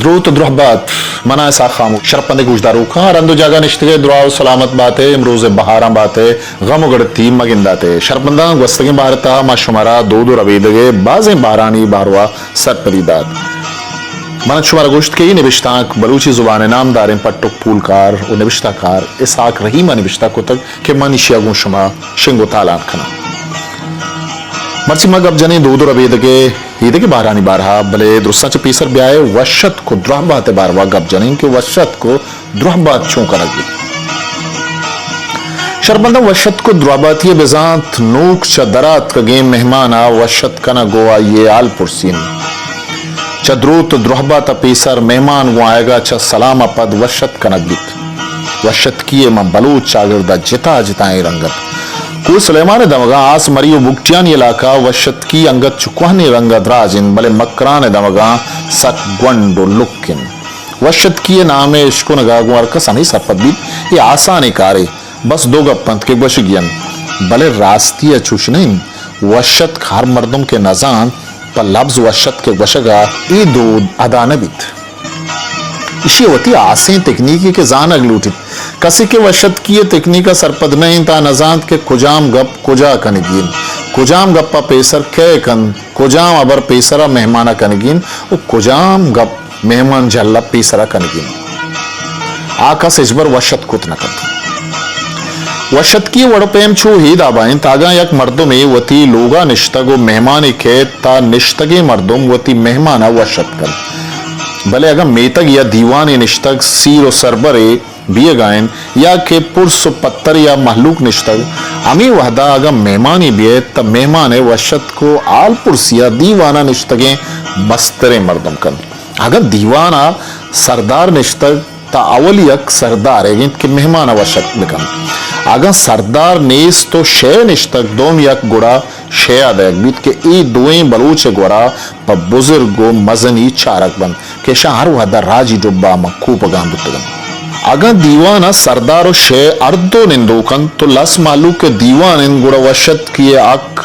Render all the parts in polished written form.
द्रुत द्रुहबात मना ऐसा खामोश शरपंदे गुजदारू कहाँ रंदो जागा निश्तगे दुआ सलामत बातें इमरोज बहारा बातें गम गड़ती मगिंदाते शरपंदा गस्तगे भारता माशुमारा दो रवीदगे बाजे बारानी बारवा सरपरीदात मन शुमारा गोश्त के निबिश्ताक बलूची जुबान नामदार पट्टुक फूलकार और निबिश्ताकार इसाक रहीमा निबिश्ता को तक के मनीशिया गो शुमा शिंगो तालान खना मर्ची मग अब जने दो रबेदगे ईद के बारानी बारहा भले दुरुस्ता च पीसर ब्याए वशत को द्रहबात बारवा गब जने के वशत को द्रहबात चूं कर लगी शरबंदा वशत को द्रहबाती बेजांत नूक चदरात का गेम मेहमाना वशत कना गोवा ये आल पुरसीन चद्रूत द्रहबात पीसर मेहमान गो आएगा च सलाम पद वशत कनगीत वशत किए म बलूच चागिरदा जिता जिताए रंगत को सुलेमान दमगा आस मरियो बुक्टियान इलाका वशत की अंगत चुकवानी रंगत राजिन बले मकरान दमगा सक ग्वंडो लुकिन वशत की नामे इश्को नगा गुआर का सनी सरपदी ये आसानी कारे बस दो गपंत के बशगियन भले रास्ती चुश नहीं वशत खार मर्दम के नजान पर लफ्ज वशत के वशगा ई दो अदा नबित इसी होती आसें तकनीकी के जान अगलूटित कसी के वशत की तकनीका सरपद नहीं ता नजांत के कुजाम गप कुजा कनगीन कुजाम गप्पा पेसर कै कन कुजाम अबर पेसरा मेहमाना कनगीन और कुजाम गप मेहमान जल्ला पेसरा कनगीन आका सेजबर वशत कुत न करती वशत की वड़पेम छू ही दाबाइन तागा यक मर्दों में वती लोगा निश्तगो मेहमान के ता निश्तगे मर्दों वती मेहमाना वशत कर भले अगर मेतक या दीवान निश्तक सीर और सरबरे बिये गायन या के पुरस पत्तर या महलूक निश्तक अमी वहदा अगर मेहमानी बिये तब मेहमान वशत को आल पुरसिया दीवाना निश्तगे बस्तरे मर्दम कन अगर दीवाना सरदार निश्तक ता अवलियक सरदार है कि मेहमान वशत बिकन अगर सरदार नेस तो शे निश्तक दोम यक गुड़ा शे अदक बीत के ई दोएं बलूच गुड़ा पर बुजुर्गो मजनी चारक बन के शहर वहदा राजी डुब्बा मक्कू पगाम दुतगन अगर दीवाना सरदार शे अर्दो निंदोकन तो लस मालू के दीवान इन गुड़ा वशत किए आक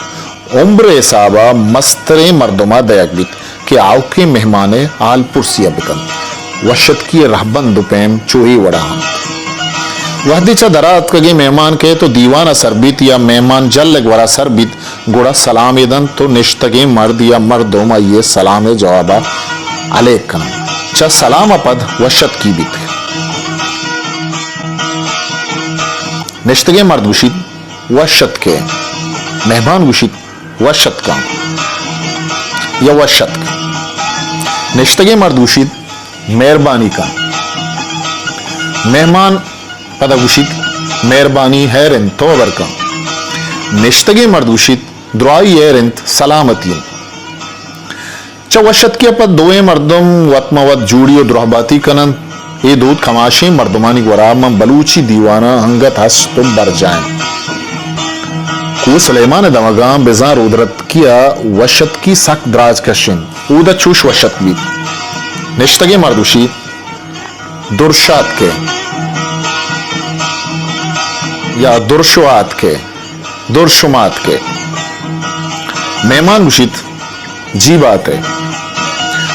उम्र साबा मस्तरे मर्दमा दयक बीत के आओ के मेहमाने आल पुरसिया बिकन वशत किए रहबन दुपेम चोही वड़ा वहदीचा दरात कगे मेहमान के तो दीवाना सरबीत या मेहमान जल लगवरा सरबीत गुड़ा सलाम इदन तो निश्तगे मर्द या मर्दों ये सलाम जवाबा अलेकन च सलाम पद वशत की बीत निश्तगे मर्द गुशित वशत के मेहमान गुशित वशत का या वशत का निश्तगे मर्द गुशित मेहरबानी का मेहमान पदा गुशित मेहरबानी हैरन तोबर का निश्तगे मर्द गुशित द्राई हैरन सलामती च वशत के पद दोए मर्दम वतमवत जूड़ी और द्रोहबाती कनन ये दूध खमाशे मर्दमानी वराम बलूची दीवाना अंगत हस तुम बर जाए को सुलेमान दमगा बेजार उदरत किया वशत की सक द्राज कशिन उदा चुश वशत भी निश्तगे मर्दुशी दुर्शात के या दुर्शुआत के दुर्शुमात के मेहमान गुशित जी बात है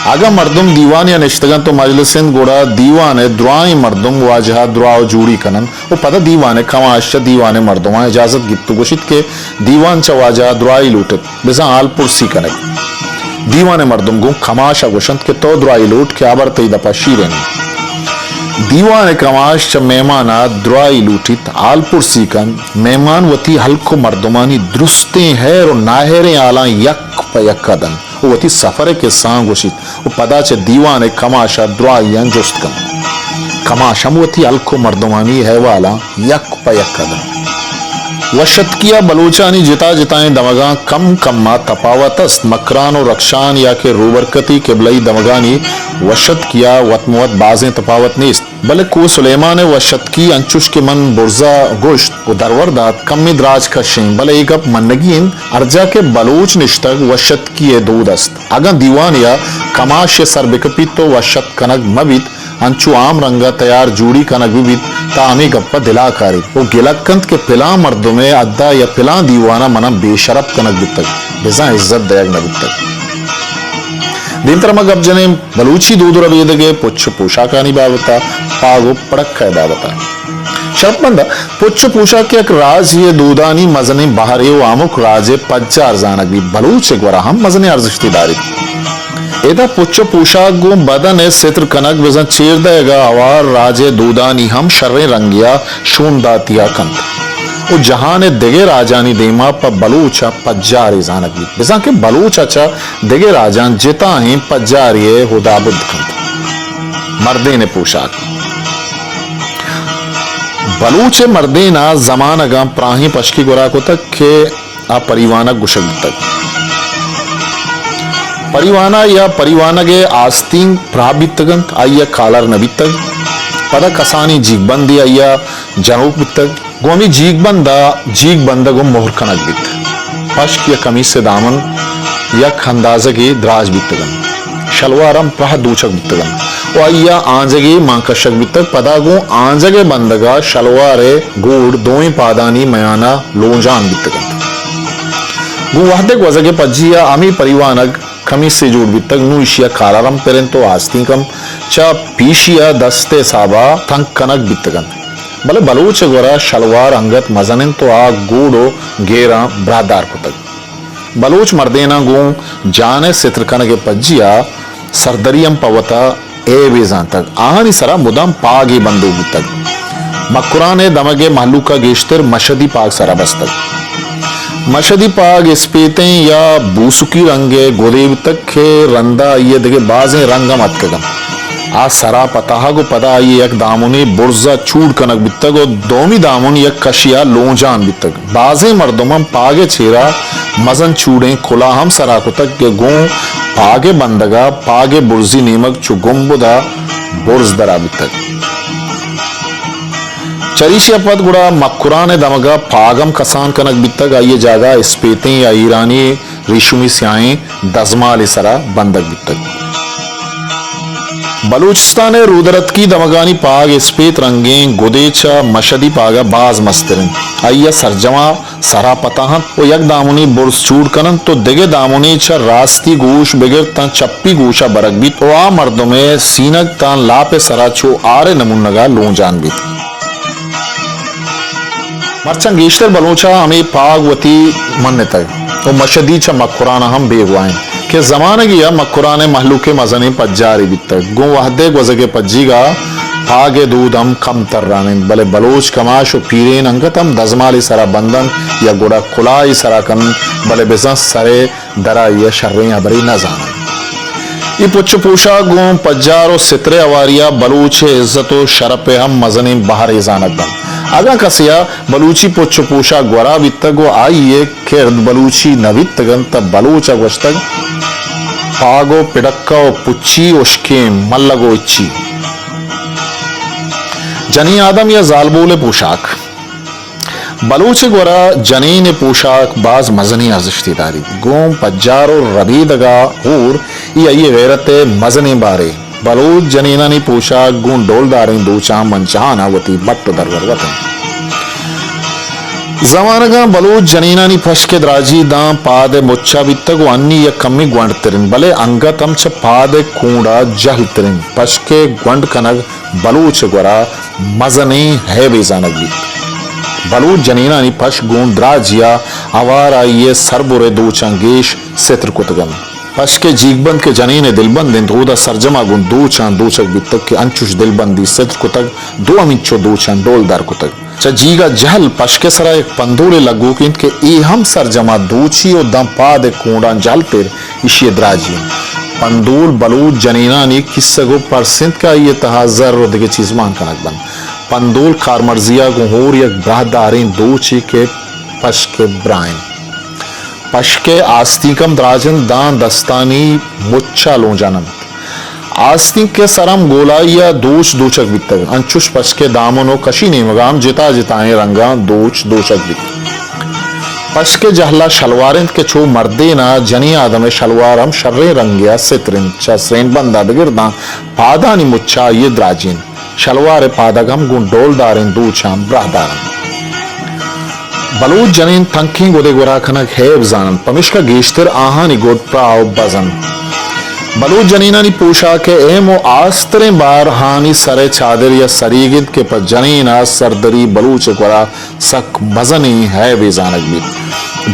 आगा मर्दुम दीवान या निश्तगन तो मजलिसिन गोड़ा दीवान है द्वाई मर्दुम वाजहा द्वाओ जूड़ी कनन वो पता दीवान है खमाश दीवान मर्दुमा इजाजत गिफ्त गुशित के दीवान च वाजहा द्वाई लूटत बेसा आल पुरसी कनक दीवान मर्दुम गो खमाशा गुशंत के तो द्वाई लूट के आबर तई दपा शीरेन दीवान कमाश च मेहमाना द्वाई लूटित आल पुरसी कन मेहमान वती हल्को मर्दुमानी दुरुस्ते है और नाहेरे आला यक पयकदन वती सफर के सांग वशित वो पदा च दीवान कमाशा द्वाइयां जुस्त कन कमाशम वती हल्को मर्दुमानी है वाला यक पयकदन वशत किया बलूचानी जिता जिताएं दमगा कम कम्मा तपावतस्त मकरान और रक्षान या के रूबरकती केबलई दमगानी वशत किया वतमवत बाजें तपावत नीस्त बले को सुलेमान वशत की अंचुश के मन बुर्जा गोश्त दरवर दात कम द्राज का शिंग बले एक अप मनगीन अर्जा के बलूच निश्तक वशत किए दूदस्त अगर दीवान या कमाश सर बिकपी तो वशत कनक मबित अंचु आम रंगा तैयार जूड़ी कनक विविध तामी गप्पा दिलाकारी वो गिलकंत के पिला मर्दों में अद्दा या पिला दीवाना मना बेशरफ कनक बितक बेजा इज्जत दयग न बितक दिन तरह गब जने बलूची दूध रबेदगे पुच्छ पोशाकानी बाबता पागो पड़क है बाबता शर्पमंद पुच्छ पोशाक के एक राज ये दूधानी मजने बाहर आमुक राजे पज्जार जानक भी बलूच ग्वरा हम मजने अर्जिश्तेदारी एदा पुच्छ पोशाक गो बदन है सित्र कनक बिजन चेर देगा आवार राजे दूधानी हम शर्रे रंगिया शून दातिया कंत वो जहां ने दिगे राजानी देमा पर बलूचा पज्जारी जानक भी बिजा के बलूच अच्छा दिगे राजान जिता ही पज्जारी हुदाबुद कंत मर्दे ने पोशाक बलूचे मर्दे ना जमान अगा प्राही पशकी गुरा को तक के आ परिवाना गुशक तक परिवाना या परिवाना के आस्तीन प्राबितगंत आइया कालर नबितग पदा कसानी जीगबंदी आइया जनूक बितग गोमी जीग बंदा गो मोहर कनक बित पश्क या कमीज से दामन या खंदाज की द्राज बितगन शलवारम प्रह दूचक बितगन ओ आइया आंजगे मांकशक बितग पदा गो आंजगे बंदगा शलवारे गुड़ दोई पादानी मयाना लोंजान बितगन गो वहदे वजगे पज्जिया आमी परिवानक कमीज से जुड़ बितग नुशिया कालारम पेरें तो आस्ती कम चा पीशिया दस्ते साबा थंक कनक बितगन भले बलूच गोरा शलवार अंगत मजनिन तो आ गूड़ो गेरा ब्रादार को तक बलूच मर्देना गो जाने सित्रकन के पज्जिया सरदरियम पवता ए बेजान तक आहानी सरा मुदम पागे बंदू तक मकुराने दमगे महलूका गेश्तर मशदी पाग सरा बस्तक मशदी पाग स्पेते या बूसुकी रंगे गोदेव तक खे रंदा ये देगे बाजे रंगा मत कगम आ सरा पताहा को पदा ये एक दामुनी बुर्जा चूड़ कनक बितक और दोमी दामुन एक कशिया लोंजान बितक बाजे मर्दोमम पागे छेरा मजन चूड़े खुला हम सरा को तक के गो पागे बंदगा पागे बुर्जी नेमक चुगुम्बुदा बुर्ज दरा बितक चरीशिया पद गुड़ा मक्कुराने दमगा पागम कसान कनक बितक आइए जागा स्पेते या ईरानी रिशुमी स्याएं दजमाल सरा बंदक बितक बलूचिस्तान रुदरत की दमगानी पाग स्पेत रंगे गुदेचा मशदी पागा बाज मस्तरिन आइया सरजमा सरा पताहन ओ यक दामुनी बुर्स चूड़ कनन तो दिगे दामुनी छ रास्ती गोश बिगर ता चप्पी गोशा बरक भी तो आ मर्दों में सीनक ता लापे सरा छो आरे नमुनगा लोंजान भी मरचंग गेश्तर बलोचा हमें पागवती मन तक तो मशदी छ मकुराना हम बेगवाएं के जमाने की या मकुराने महलू के मजनी पज्जारी बितक गो वहदे वजगे पज्जीगा आगे दूध हम कम तर्राने भले बलोच कमाश और पीरेन अंगतम दजमाली सरा बंदन या गुड़ा खुलाई सरा कन भले बिजनेस सरे दरा या शर्रे अबरी न जाने ये पुच्छ पोशा गो पज्जारो सितरे अवारिया बलूचे इज्जतो शरपे हम मजनी बाहर जानत बन आगा कसिया बलूची पुच्छ पोशा ग्वरा बितगो आइए खेर्द बलूची नवितगन तब बलूचा वस्तग पागो पिडक्का पुच्ची उश्के मल्लगो इच्ची जनी आदम या जालबोले पोशाक बलूच गोरा जनीन पोशाक बाज मजनी अर्जिश्तेदारी गोम पज्जारो रबीदगा हूर ये गैरते मजने बारे बलूच जनीनानी पोशाक गुण डोलदारें दूचा मंचाना वती बट्ट दरवर वतन जमानगा बलूच जनीनानी फशके द्राजी दा पादे मुच्चा बित्तग अन्नी या कम्मी ग्वंडतरिन भले अंगतम छ पादे कूड़ा जहलतरिन फशके ग्वंड कनग बलूच गोरा मजने है बेजानग भी बलूच जनीनानी फश गुण द्राजिया आवारा ये सरबुरे दूचंगेश सित्र कुतगम पश के जीगबंद के जनीने दिलबंद दूदा सरजमा गुण दूचान दूचक बितक के अंचुश दिलबंदी सित्र कुतक दो अमिंचो दूचान डोलदार कुतक च जीगा जहल पश के सरा एक पंदूले लगू कि इनके ए हम सरजमा दूची और दम पाद कूड़ा जल पर इशिय द्राजी पंदूल बलूच जनीनानी किस्सगो परसेंट का ये तहाजर और दिगे चीज मान कनक बन पंदूल कारमर्जिया गुहूर एक ब्राहदारीन दूची के पश के ब्राइन पशके आस्तिकम द्राजन दान दस्तानी मुच्चा लोंजानम आस्तिक के सरम गोला या दूच दूचक बितक अंचुश पशके दामनो कशी नेमगाम जिता जिताए रंगा दूच दूचक बित पशके जहला शलवारिन के छो मर्दे ना जनी आदम शलवारम शर्रे रंगिया सित्रिन चसरेन बंदा बिगिरदा पादानी मुच्चा ये द्राजिन शलवार पादगम गुण डोलदारिन दूचाम ब्राहदारम बलूच जनीन तंकी गोदे गोरा खनक हेब जानन पमिश्का गेश्तर आहानी गोद प्राव बजन बलूच जनीनानी पोशाक एम आस्तरे बार हानी सरे चादर या सरीगिद के पर जनीना सरदरी बलूच कोरा सक मजनी है बेजानक भी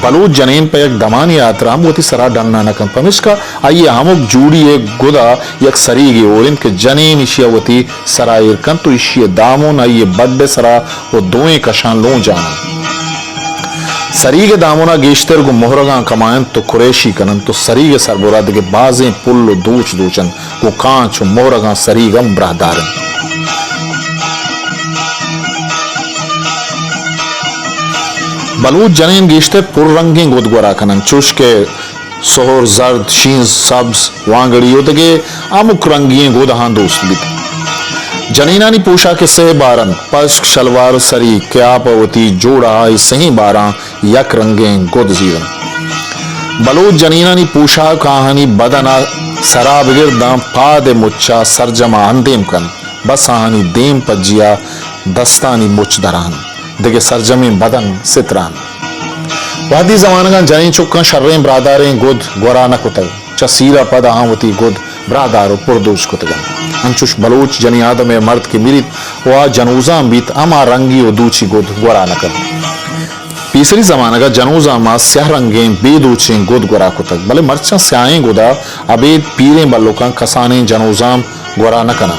बलूच जनीन पे एक दमानी यात्रा हम होती सरा डन्ना नकम पमिश का आइए हमक जूड़ी एक गुदा एक सरीगी और इनके जनीन इशिया होती सरा इरकन तो इशिया दामों ना ये बड्डे सरा वो दोएं कशान लो जाना सरीगे दामोना गेश्तर को मोहरगा कमायन तो कुरेशी कनन तो सरीगे सरबराद के बाजें पुल्लो दूच दूचन को कांच मोहरगा सरीगम ब्राहदारन बलूच जनीन गेश्तर पुररंगी गोदगोरा कनन चुश के सोहर जर्द शीन सब्ज वांगड़ी उदगे अमुक रंगी गोदहां दोस्त भी जनीनानी पोशाक सह बारन पश्क शलवार सरी क्यापवती जोड़ा सही बारा यक रंगे गुद जीवन बलूच जनीनानी पोशाक कहानी बदना सरा बिगिरदा पाद मुच्चा सरजमा अंदेम कन बस आहानी देम पज्जिया दस्तानी मुच दरान देगे सरजमी बदन सितरान वादी जमाना का जनी चुक्का शर्रें ब्रादारें गुद गोराना कुतग चसीरा पद आहवती गुद ब्रादारो पुरदोश कुतगन अंचुश बलूच जनी आदम मर्द की मिरित वा जनूजा बीत अमा रंगी व दूची गुद गोरा नकर तीसरी जमाना का जनूजा मा स्याह रंगे बेदूचे गुद गोरा कुतक भले मर्चा स्याहे गुदा अबेद पीरे बल्लोका कसाने जनूजाम गोरा नकना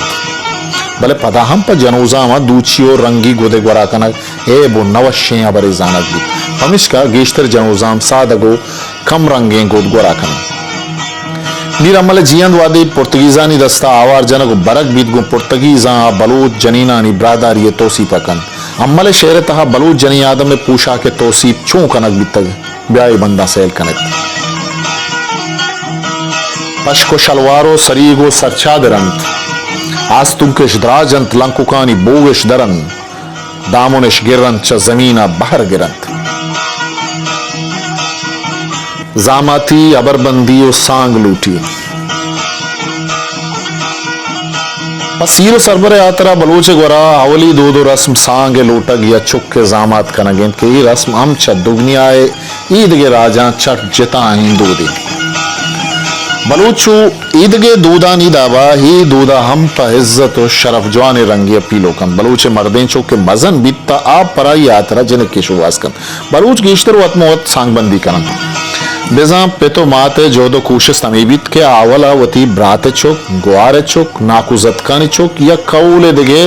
भले पदाहम पर जनूजा मा दूची और रंगी गुदे गोरा कनक ए बो नवशे अबरे जानक भी हमिश का गेश्तर जनूजाम सादगो कम रंगे गुद गोरा कनक नीरमल जियंद वादी पुर्तगीजानी दस्ता आवार जनक बरक बीत गो पुर्तगीजा बलूच जनीनानी ब्रादारी तोसी पकन अम्मल शेर तहा बलूच जनी आदम में पूछा के तोसीब चों कनक बीतग ब्याई बंदा सेल कनक पशको शलवारो सरीगो सरछादरंत आस्तुंकेश द्राजंत लंकुकानी बोगेश दरन दामुनेश गिरंत च जमीना बहर गिरंत जामाती अबरबंदी और सांग लूटी पसीर सरबर यात्रा बलूचे गोरा अवली दो रस्म सांग लोटग या चुक के जामात कनगें के रस्म हम च दुगनियाए ईद के राजा चट जिता दूदी बलूचू ईद के दूदा नी दावा ही दूदा हम पर इज्जत और शरफ जवान रंगी अपीलो कन बलूचे मर्दें चो के मजन बीतता आप पराई यात्रा जिन के शुवास कन बलूच गेश्तर वतमोत सांगबंदी करन बेजा पेतो माते जोदो कुशस तमीबित के आवला वती ब्राते चोक गुआरे चोक नाकुजतकानी चोक या कौले दिगे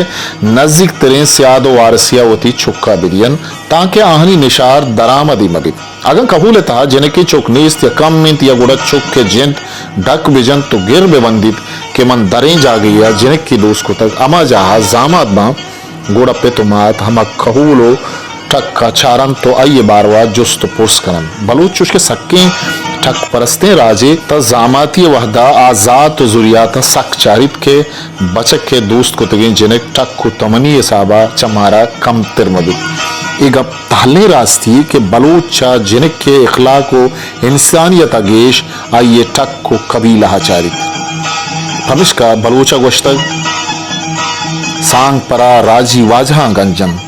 नजदीक तरें सियादो वारसिया वती चुक्का बिरियन ताकि आहनी निशार दरामदी मबित अगर कबूल था जिन के चोक नीस्त या कम मिंत या गुड़त चुक के जिंत ढक बिजन तो गिर बेबंदित के मन दरें जा गई या जिनक की दोस्त को तक अमा जहा जामात बा गुड़ा पेतो मात हम कहूलो ठक्का चारन तो आइए बारवा जुस्त पुर्स करन बलूच के सक्के ठक परस्ते राजे त जामाती वहदा आजाद तो जुरियात सक चारित के बचक के दोस्त को तगे जिने ठक को तमनी साबा चमारा कम तिरमदु एक अब ताले रास्ती के बलूचा जिने के इखलाक को इंसानियत अगेश आइए ठक को कबीला चारित हमिश का बलूचा गोश्तक सांग परा राजी वाजहा गंजन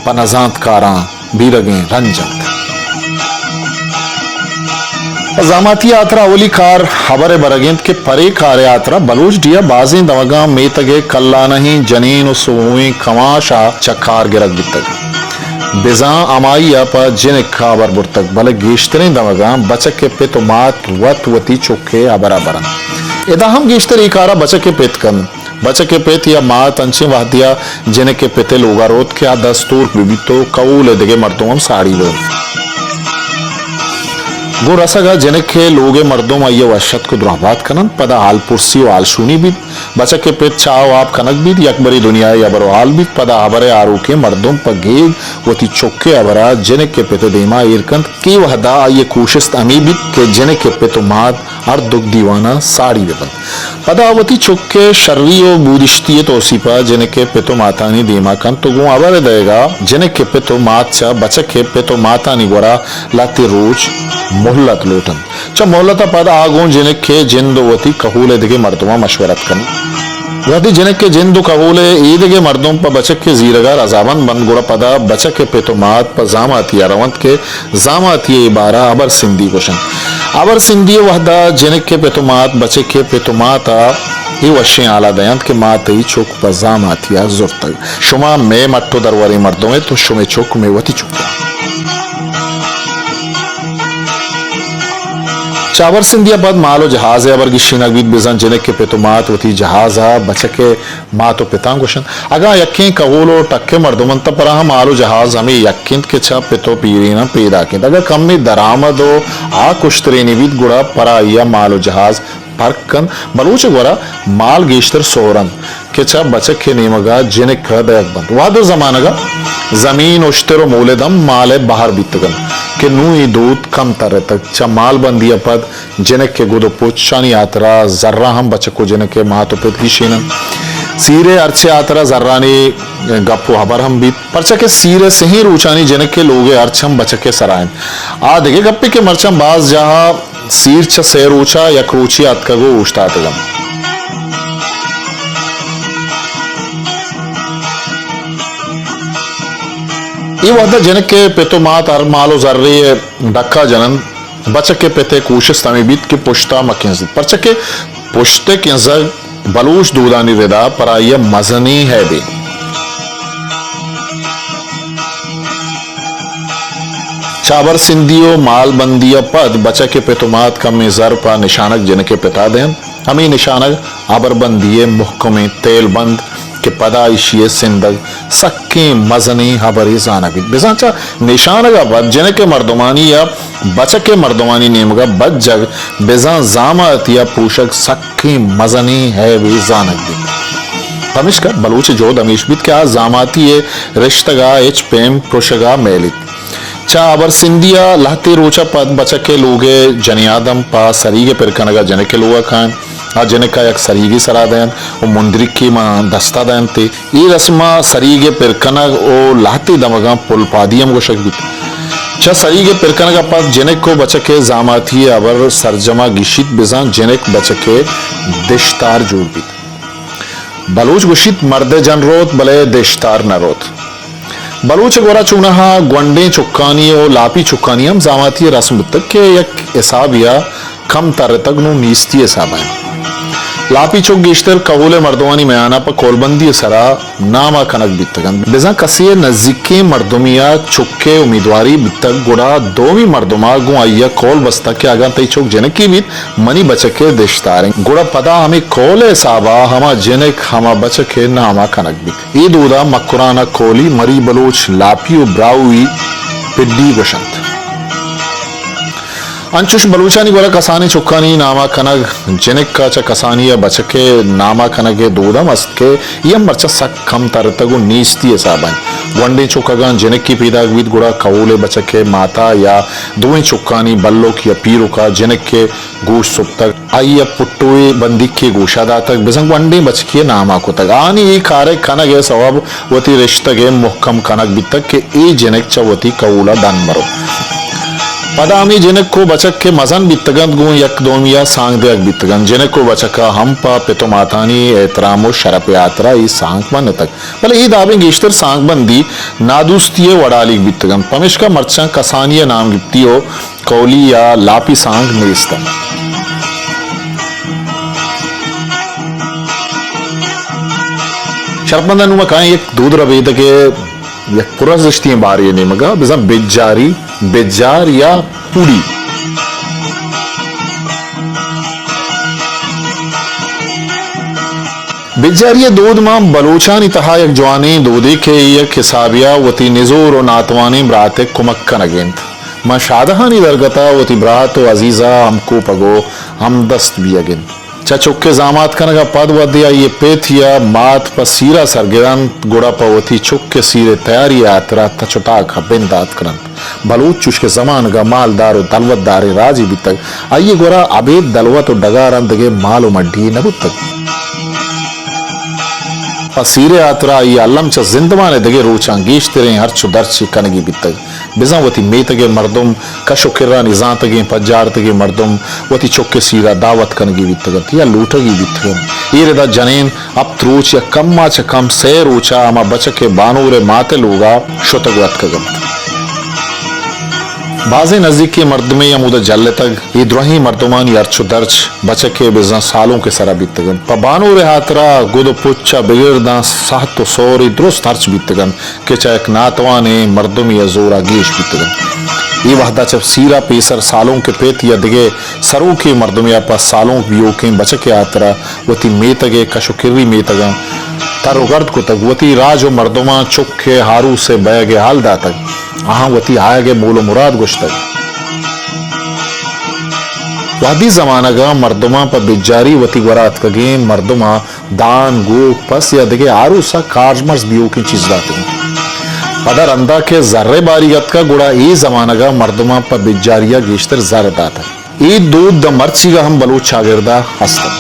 पनजात कारा बीरगे रंजन जामाती यात्रा ओली कार हबरे बरगेंत के परे कार यात्रा बलूच डिया बाजें दवगा मेतगे कल्ला नहीं जनीन सोए कमाशा चकार गिरक बितग बिजा अमाइया पर जिन खाबर बुरतक भले गेश्तरे दवगा बचक के पित मात वत वती चुके अबरा बरन इदा हम गेश्तरी कारा बचक के पित कन बचक के पेत या मात अंशे वादिया जिने के पेते लोगा रोत के आ दस्तूर बीबी तो कऊल दिगे मर्दों हम साड़ी लो गो रसगा जिने के लोगे मर्दों में ये वशत को दुराबाद कनन पदा हाल पुरसी वाल शुनी भी बचक के पेट चाव आप कनक भी यकबरी दुनिया या बरो हाल भी पदा हबरे आरू के मर्दों पर गेग वती चौके अबरा जिने के पेते देमा इरकंत की वहदा ये कोशिश अमीबित के जिने के पेतो मात हर दुख दीवाना साड़ी बेबन पदावती चुक्के शर्री और बूदिश्ती तो सिपा जिने के पेतो मातानी दीमा कन तो गो अबर देगा जिने के पेतो मात चा बचक के पेतो मातानी गोरा लाते रोज मोहल्लत लोटन चा मोहल्लता पदा आगों जिने के जिंदोवती कहूले दिगे मर्दों मशवरत कन वदी जिने के जिंदो कहूले ईद के मर्दों पर बचक के जीरगा रजाबन बन गुड़ा पदा बचक के पेतो मात पर जामाती रवंत के जामाती इबारा अबर सिंधी क्वेश्चन अबर सिंधी वहदा जिनक के पेतुमात बचे के पेतुमाता ये वशे आला दयांत के मात ही चुक पजाम आतिया जोर तक शुमा में मट्टो दरवारी मर्दों में तो शुमे चुक में वती चुका चावर सिंधिया बद मालो जहाज है अबर गिशीना बीत बिजन जिनक के पेतुमात वती जहाज हा बचके मातो पितांग गोशन अगा यक्के कवोलो टक्के मर्दोमन तपरा हम मालो जहाज हमें यक्किंत के छा पितो पीरीना पैदा किंत अगर कम में दरामदो आ कुश्तरे निविद गुड़ा परा या मालो जहाज परकन बलूच गोरा माल गेश्तर सोरन के छा बचक के नेमगा जिनक का दयक बंद वादो जमानगा जमीन उश्तरो मूलेदम माले बाहर बीतगन के नू ही दूध कम तरह तक चा माल बंदिया पद जिनक के गुदो पुच्छानी यात्रा जर्रा हम बचको जिनक के मातो पित की शीनन सीरे अर्चे यात्रा जर्रानी गप्पो हबर हम बीत परचा के सीरे से ही रूचानी जिनक के लोगे अर्चम बचके सरायन आ देखे गप्पे के मरचम बाज जहा सीर च सेर ऊंचा या क्रूची अतकगो उष्टा तगम ये वादा जनक के पेतो मात हर मालो जर्रे डक्का जनन बचक के पेते कोशिश तमीबीत के पुश्ता मकिंज परचक के पुश्ते किंजर बलूच दूदानी रिदा पर ये मजनी है भी चाबर सिंधियो माल बंदिया पद बचा के पेतुमात का मेजर पा निशानक जिन के पिता दें हमें निशानक आबर बंदिये मुहकमे तेल बंद के पदाइशिये सिंदग सक्के मजनी हबरी जानबी बिजाचा निशानगा बद जिन के मर्दमानी या बचा के मर्दमानी नेमगा बद जग बिजा जामत या पूषक सक्के मजनी है भी जानक भी हमिश का बलूच जो दमीशबित क्या जामाती है रिश्तगा एच पेम प्रोशगा मेलित चा अबर सिंधिया लहती रोचा पद बचके लोगे जनियादम पा सरीगे पिरकनगा जनके लोगा खान आ जनका एक सरीगे सरा देन ओ मुंद्रिक की मां दस्ता देन ते ई रस्मा सरीगे पिरकनग ओ लहती दमगा पुलपादियम को शक चा सरीगे पिरकनगा पद जनक को बचके जामाती अबर सरजमा गिशित बिजान जनक बचके दिशतार जोड़ भी बलूच गुशित मर्द जन रोत भले दिशतार न रोत बलूच गोरा चुनहा ग्वंडे चुक्कानी और लापी चुक्कानी हम जामाती रस्म तक के एक हिसाबिया कम तर तक नु नीस्ती हिसाब है लापी चुक गिश्तर कबूले मर्दवानी मयाना पर कोलबंदी सरा नामा कनक बितगन बिजा कसिए नजदीके मर्दुमिया चुक्के उम्मीदवारी बितक गुड़ा दोवी मर्दुमा गुआइया कोल बस्ता के आगा तई चुक जनक की बीत मनी बचके दिशतारे गुड़ा पदा हमें कोले साबा हमा जनक हमा बचके नामा कनक बीत ई दूदा मकुराना कोली मरी बलोच लापी ब्राउई पिड्डी बसंत अंचुश बलूचानी गोरा कसानी चुक्कानी नामा कनग जिनक का च कसानी या बचके नामा कनगे दूधा मस्त के ये मरचा सक कम तरतगु नीस्ती हिसाबन वंडे चुक्कागन जिनक की पीदा विद गुड़ा कौले बचके माता या दुई चुक्कानी बल्लो की पीरो का जिनक के गोश सुप तक आई या पुट्टुए बंदी के गोशादा तक बिजंग वंडे बचके नामा को तक आनी ये कारे कनग है सवाब वती रिश्तगे मुहकम कनग बितक के ए जिनक चवती कौला दान मरो पदामी जिनक को बचक के मजन बितगन गु यक दोमिया सांग दे बितगन जिनक को बचका हम पा पितो मातानी एहतरामो शरप यात्रा ई सांग मन तक भले ई दाबे गेश्तर सांग बंदी नादुस्तिये वडाली बितगन पमिश का मरचा कसानिया नाम गिप्तियो कौली या लापी सांग मेस्ता शरपंदन नुमा काए एक दूध रबेद के एक पुरस दृष्टि बारी ने मगा बिजा बेजारी बेजार या पूरी बेजारिया दूध मां बलोचानी तहा एक जवानी दूधी के एक हिसाबिया वती निजोर और नातवानी ब्राते कुमक्का नगेंत मां शादहानी दरगता वती ब्रातो अजीजा हमको पगो हम दस्त भी अगिन चुक्के जामात कनगा पद वदिया ये पेथिया मात पसीरा सरगिरन गुड़ा पवती चुक्के सीरे तैयारी यात्रा तचुटा खबिन दात करन बलूच चुष्के जमान गा मालदार दलवत दारे राजी भी तक आइए गोरा अबेद दलवत और डगारन दगे मालो मड्डी नबुत तक पसीरे यात्रा ये अल्लम च जिंदमाने दगे रोचा गीश तेरे हर चुदर्ची कनगी भी तक बिजा वती मेतगे मर्दुम कशुकिरा निजान तगे पज्जार तगे मर्दुम वती चुक्के सीरा दावत कनगी भी तक या लूटगी भी तक ये रेदा जनेन अब त्रोच या कम्मा च कम से रोचा अमा बचके बानूरे माते लोगा शुतगवत कगम बाजे नजदीकी मर्दमे या मुद जल्ले तक इद्रोही मर्दमान यर्चु दर्च बचके बिजा सालों के सरा बीतगन पबानो रे हातरा गुद पुच्चा बिगिरदा साहतो सोरी दुरुस्त हर्च बीतगन के चाक नातवाने मर्दम या जोरा गेश बीतगन ये वहदा जब सीरा पेसर सालों के पेत या दिगे सरू के मर्दमिया पर सालों बियो के बचके आतरा वती मेतगे कशुकिरी मेतगा तारुगर्द को तक वती राज मर्दमा चुखे हारू से बैगे हालदा तक आहा वती आएगे मोलो मुराद गुश तक वादी जमाना गा मर्दमा पर बिजारी वती वरात कगे मर्दमा दान गो पस या दिगे आरू सा कारमर्स बियो की चीज दाते पदर अंदा के जर्रे बारीगत का गुड़ा ई जमाना गा मर्दमा पर बिजारिया गेश्तर जर दाता ई दूध द मर्ची गा हम बलूच शागिर्दा हस्ता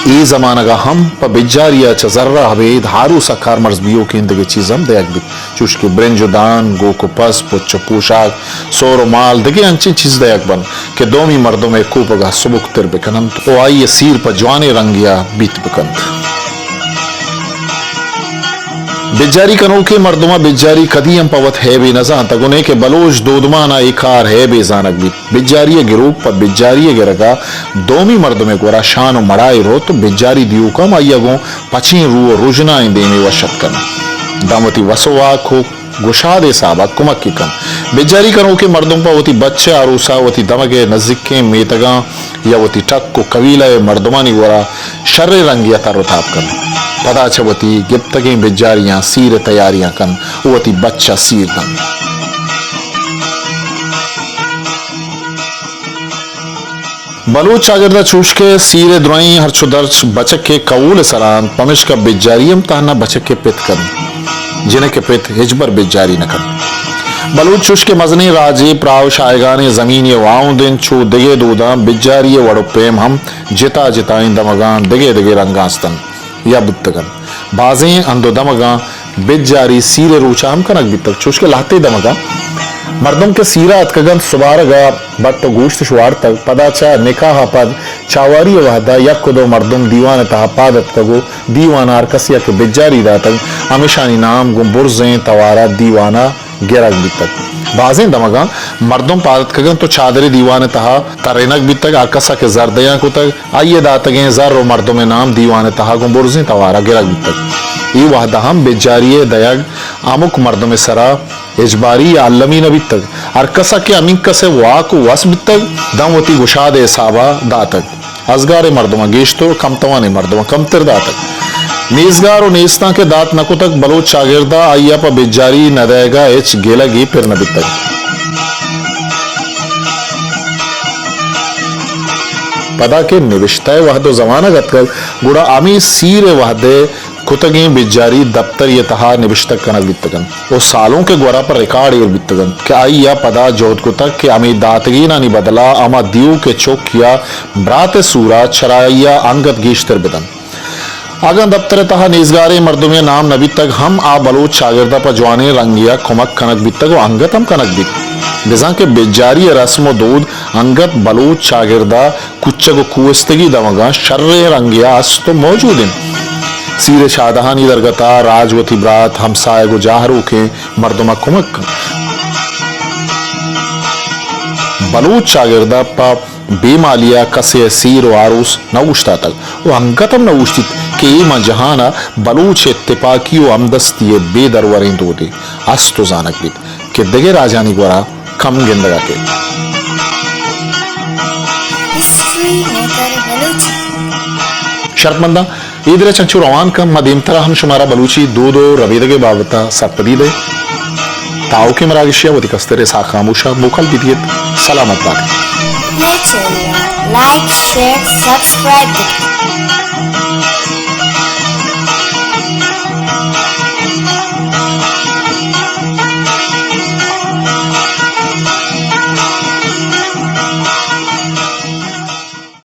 ई जमाना का हम पर बिजारिया चजर्रा हवेद हारू सकार मर्ज बियो के इंदगे चीज हम देख भी चुश के ब्रेंजुदान गो को पस पुच्च पोशाक सोरो माल दगे अंची चीज देख बन के दोमी मर्दों में कूपगा सुबुक तिर बिकनम तो आई सीर पर जवानी रंगिया बीत बिकंत बिजारी कनो के मर्दमा बिजारी कदीम पवत है भी नजा तगुने के बलोच दोदमाना इकार है बेजानक भी बिजारी गिरोह पर बिजारी गिरगा दोमी मर्द में गोरा शान मड़ाई रो तो बिजारी दियो कम आइगो पची रू रुजना देने वशत कन दामती वसवा को गुशादे साबा कुमक की कन बिजारी कनो के मर्दों पर वती बच्चे आरूसा वती दमगे नजदीके मेतगा या वती टक को कबीला मर्दमानी गोरा शर्रे रंगिया तारोताप कन पदा छवती गिप्तगे बिजारियां सीर तैयारियां कन वती बच्चा सीर कन बलूच शागिर्दा चूश के सीरे द्रोई हर छुदर्च बचक के कऊल सरान पमिश का बिजारियम ताना बचक के पित कन जिन्हें के पित हिजबर बिजारी न कन बलूच चूश के मजनी राजे प्राव शायगाने जमीन ये वाऊ दिन छू दिगे दूदा बिजारी वड़ो प्रेम हम जिता जिताइन दमगान दिगे दिगे रंगास्तन या बुत्तगन बाजे अंदो दमगा बिजारी सीरे रूचाम कनक बितक चूश के लाते दमगा मर्दों के सीरा अतकगन सुबारगा बट तो गोश्त शुआर तक पदाचा निकाह पद चावारी वहदा यक दो मर्दों दीवान तहा पादत कगो दीवाना अरकसिया के बिजारी दातक हमेशानी नाम गुम बुर्जें तवारा दीवाना गिरक बितक बाजे दमगा मर्दों पादत कगन तो चादरी दीवान तहा तरेनक बितक अरकसा के जरदया को तक आइए दातगे जर मर्दों में नाम दीवान तहा गुम बुर्जें तवारा गिरक बितक ये वहदा हम बिजारी दयग आमुक मर्दों में सरा इजबारी या अल्लमी नबी तक अरकसा के अमीक से वाक वस तक दमवती गुशाद साबा दातक अजगार मर्दमा गेश्तो कमतवाने मर्दमा कमतर दातक नेजगार और नेस्ता के दात नको तक बलोच शागिर्दा आइया पर बिजारी नदेगा एच गेलगी फिर नबी तक पदा के निविष्टा वहदो जमाना गतकल गुड़ा आमी सीरे वहदे कुतगे बिजारी दफ्तर ये तहा निविष्टक कनक बितगन वो सालों के गोरा पर रिकॉर्ड ये बितगन क्या आई या पदा जोध कुतक के अमी दातगी ना नि बदला अमा दियो के चौक किया ब्रात सूरा चराइया अंगत गीश्तर बिदन अगन दफ्तर तहा निजगारे मर्दुमे नाम नबी तक हम आ बलोच शागिर्दा पर जवाने रंगिया कुमक कनक बितक वो अंगत हम कनक बित बिजा के बिजारी रस्मो दूध अंगत बलोच शागिर्दा कुछ को कुस्तगी दमगा शर्रे रंगिया अस तो मौजूद हैं सीरे शादहानी दरगता राजवती ब्रात हमसाय गो जाहरू के मर्दमा कुमक बलूच शागिर्दा पा बेमालिया कसे सीर व आरूस नौश्ता तक वो अंगतम नौश्तित के मा जहाना बलूच इत्तिफाकी व अमदस्ती बेदरवरें दोदे अस्तो जानक बित के दगे राजानी गोरा कम गिंदगा के शर्तमंदा इधर चंचू रवान कम मदीम तरह हम शुमारा बलूची दो रबीदगे बाबता सपदी दे ताऊ के मरागिशिया वो दिकस्तरे सा खामोशा मुखल बिदियत सलामत बात लाइक शेयर सब्सक्राइब